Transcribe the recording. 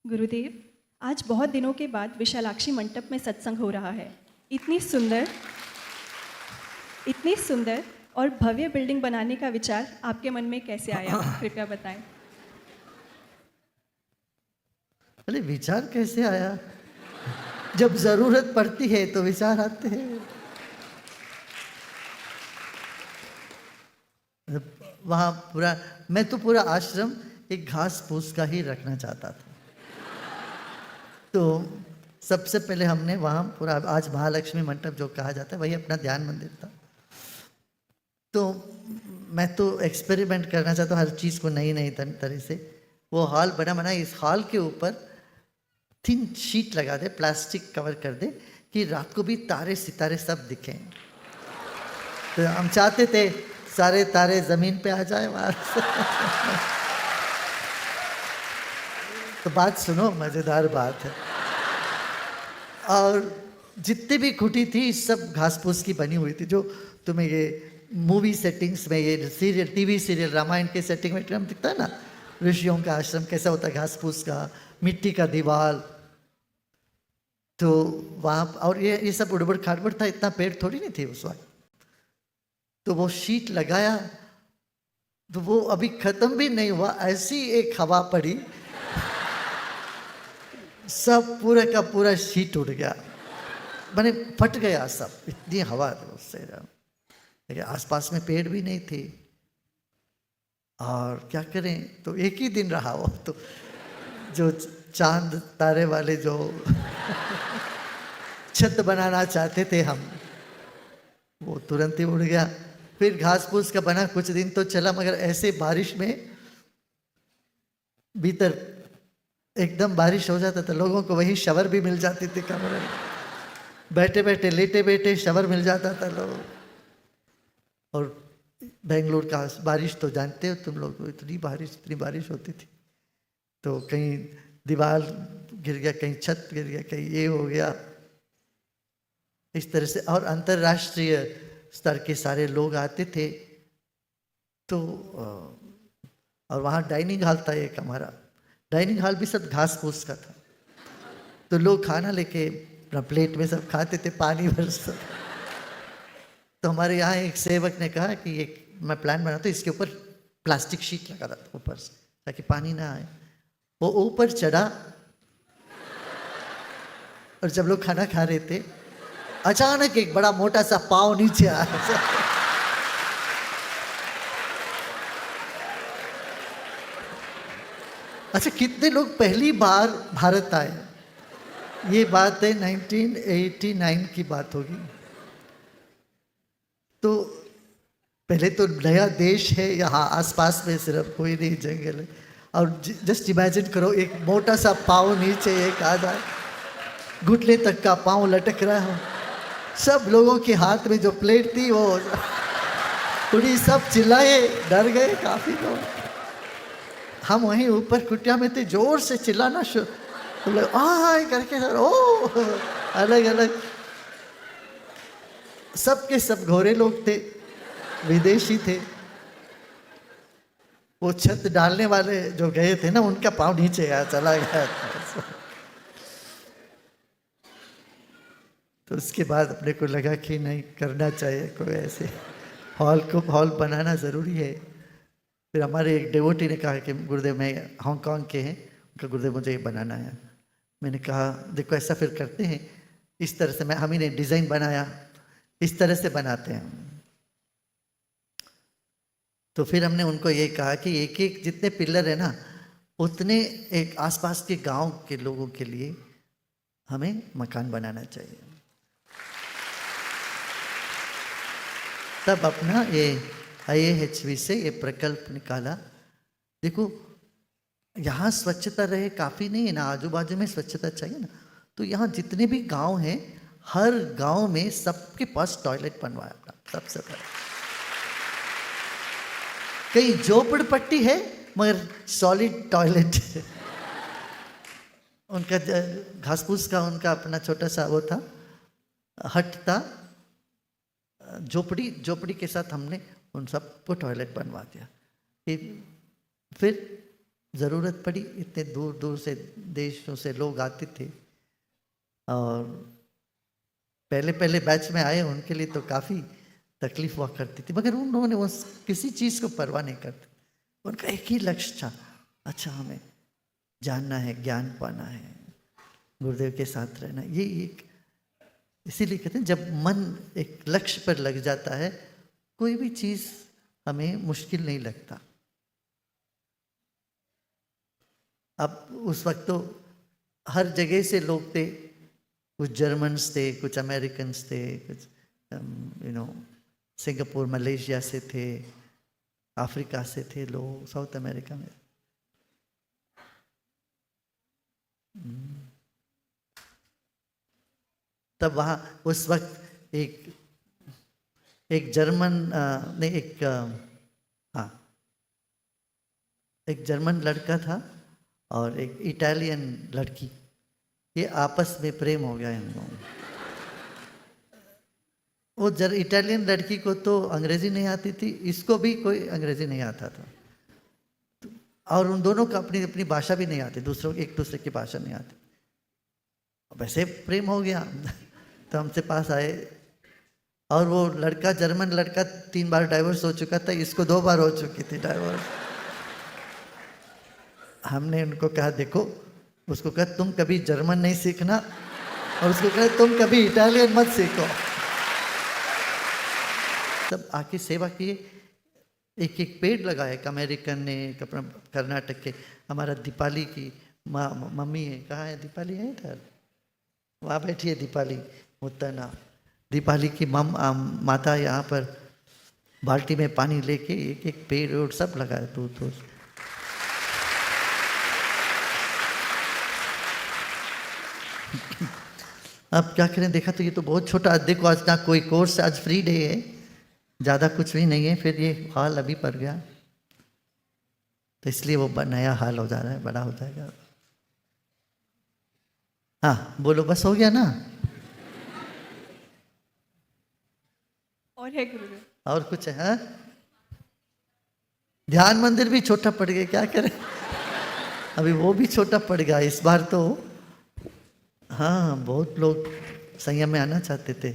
गुरुदेव, आज बहुत दिनों के बाद विशालाक्षी मंडप में सत्संग हो रहा है। इतनी सुंदर और भव्य बिल्डिंग बनाने का विचार आपके मन में कैसे आया? कृपया बताएं। अरे विचार कैसे आया? जब जरूरत पड़ती है तो विचार आते हैं। वहाँ मैं तो पूरा आश्रम एक घास फूस का ही रखना चाहता था। तो सबसे पहले हमने वहाँ पूरा, आज महालक्ष्मी मंडप जो कहा जाता है, वही अपना ध्यान मंदिर था। तो मैं तो एक्सपेरिमेंट करना चाहता हूँ हर चीज़ को नई नई तरह से। वो हॉल बना, इस हॉल के ऊपर थिन शीट लगा दे, प्लास्टिक कवर कर दे कि रात को भी तारे सितारे सब दिखें। तो हम चाहते थे सारे तारे जमीन पे आ जाए वहां से। तो बात सुनो, मजेदार बात है। और जितनी भी खुटी थी सब घास फूस की बनी हुई थी। जो तुम्हें ये मूवी सेटिंग्स में, ये सीरियल, टीवी सीरियल रामायण के सेटिंग में एकदम दिखता है ना, ऋषियों का आश्रम कैसा होता है, घास फूस का, मिट्टी का दीवार। तो वहाँ, और ये सब उड़बड़ खाड़बड़ था, इतना पेड़ थोड़ी नहीं थे उस वक्त। तो वो शीट लगाया तो वो अभी खत्म भी नहीं हुआ, ऐसी एक हवा पड़ी, सब पूरे का पूरा शीट उड़ गया, मैंने फट गया सब, इतनी हवा थी उससे। लेकिन आसपास में पेड़ भी नहीं थे, और क्या करें। तो एक ही दिन रहा वो, तो जो चांद तारे वाले जो छत बनाना चाहते थे हम, वो तुरंत ही उड़ गया। फिर घास फूस का बना, कुछ दिन तो चला, मगर ऐसे बारिश में भीतर एकदम बारिश हो जाता था, लोगों को वही शवर भी मिल जाती थी कमरे में, बैठे बैठे लेटे बैठे शवर मिल जाता था लोग। और बेंगलोर का बारिश तो जानते हो तुम लोग, इतनी बारिश होती थी। तो कहीं दीवार गिर गया, कहीं छत गिर गया, कहीं ये हो गया, इस तरह से। और अंतर्राष्ट्रीय स्तर के सारे लोग आते थे। तो और वहाँ डाइनिंग हॉल था एक हमारा, डाइनिंग हॉल भी सब घास फूस का था। तो लोग खाना लेके अपना प्लेट में सब खाते थे, पानी भर सब। तो हमारे यहाँ एक सेवक ने कहा कि एक मैं प्लान बनाता हूँ, इसके ऊपर प्लास्टिक शीट लगा था ऊपर से, ताकि पानी ना आए। वो ऊपर चढ़ा, और जब लोग खाना खा रहे थे, अचानक एक बड़ा मोटा सा पाँव नीचे आया। अच्छा, कितने लोग पहली बार भारत आए? ये बात है 1989 की बात होगी। तो पहले तो नया देश है, यहाँ आसपास में सिर्फ कोई नहीं, जंगल है। और जस्ट इमेजिन करो, एक मोटा सा पाँव नीचे, एक आधा घुटने तक का पाँव लटक रहा हो। सब लोगों के हाथ में जो प्लेट थी वो उड़ी, सब चिल्लाए, डर गए काफी लोग। हम वहीं ऊपर कुटिया में थे, जोर से चिल्लाना शुरू करके, ओ अलग अलग, सबके सब घोरे लोग थे, विदेशी थे। वो छत डालने वाले जो गए थे ना, उनका पाँव नीचे आया, चला गया। तो उसके बाद अपने को लगा कि नहीं, करना चाहिए कोई ऐसे हॉल बनाना ज़रूरी है। फिर हमारे एक डेवोटी ने कहा कि गुरुदेव, मैं हांगकांग के हैं, उनका गुरुदेव मुझे ये बनाना है। मैंने कहा देखो ऐसा फिर करते हैं, इस तरह से हम ही ने डिज़ाइन बनाया, इस तरह से बनाते हैं। तो फिर हमने उनको ये कहा कि एक एक जितने पिलर है ना, उतने एक आसपास के गांव के लोगों के लिए हमें मकान बनाना चाहिए। तब अपना ये IAHV से ये प्रकल्प निकाला। देखो यहाँ स्वच्छता रहे काफ़ी नहीं है ना, आजू बाजू में स्वच्छता चाहिए ना। तो यहाँ जितने भी गांव हैं, हर गांव में सबके पास टॉयलेट बनवाया अपना, सबसे पहले। कई झोपड़पट्टी है मगर सॉलिड टॉयलेट है। उनका घास फूस का उनका अपना छोटा सा वो था, हट था, झोपड़ी के साथ हमने उन सबको टॉयलेट बनवा दिया। फिर ज़रूरत पड़ी, इतने दूर दूर से देशों से लोग आते थे और पहले पहले बैच में आए उनके लिए तो काफ़ी तकलीफ हुआ करती थी, मगर उन्होंने वो किसी चीज़ को परवाह नहीं करते। उनका एक ही लक्ष्य था, अच्छा हमें जानना है, ज्ञान पाना है, गुरुदेव के साथ रहना। ये एक इसीलिए कहते हैं जब मन एक लक्ष्य पर लग जाता है कोई भी चीज़ हमें मुश्किल नहीं लगता। अब उस वक्त तो हर जगह से लोग थे, कुछ जर्मन्स थे, कुछ अमेरिकन्स थे, कुछ सिंगापुर मलेशिया से थे, अफ्रीका से थे लोग, साउथ अमेरिका में। तब वहाँ उस वक्त एक जर्मन नहीं एक जर्मन लड़का था और एक इटालियन लड़की, ये आपस में प्रेम हो गया इन लोगों। वो इटालियन लड़की को तो अंग्रेजी नहीं आती थी, इसको भी कोई अंग्रेजी नहीं आता था, और उन दोनों को अपनी अपनी भाषा भी नहीं आती, एक दूसरे की भाषा नहीं आती। वैसे प्रेम हो गया तो हमसे पास आए, और वो लड़का जर्मन लड़का 3 बार डाइवोर्स हो चुका था, इसको 2 बार हो चुकी थी डाइवोर्स। हमने उनको कहा देखो, उसको कहा तुम कभी जर्मन नहीं सीखना, और उसको कहा तुम कभी इटालियन मत सीखो। तब आके सेवा किए, एक एक पेड़ लगाया, एक अमेरिकन ने, एक अपना कर्नाटक के, हमारा दीपाली की मम्मी है, कहाँ है दीपाली, है इधर, वहाँ बैठी है दीपाली मुत्तना। दीपाली की माता यहाँ पर बाल्टी में पानी लेके एक एक पेड़ और सब लगाया दूर दूर। अब क्या करें, देखा तो ये तो बहुत छोटा, देखो आज ना कोई कोर्स, आज फ्री डे है, ज़्यादा कुछ भी नहीं है, फिर ये हाल अभी पड़ गया, तो इसलिए वो नया हाल हो जा रहा है, बड़ा हो जाएगा। हाँ बोलो, बस हो गया ना? और है गुरुदेव? और कुछ है? हाँ, ध्यान मंदिर भी छोटा पड़ गया, क्या करें अभी वो भी छोटा पड़ गया इस बार तो। हाँ बहुत लोग संयम में आना चाहते थे,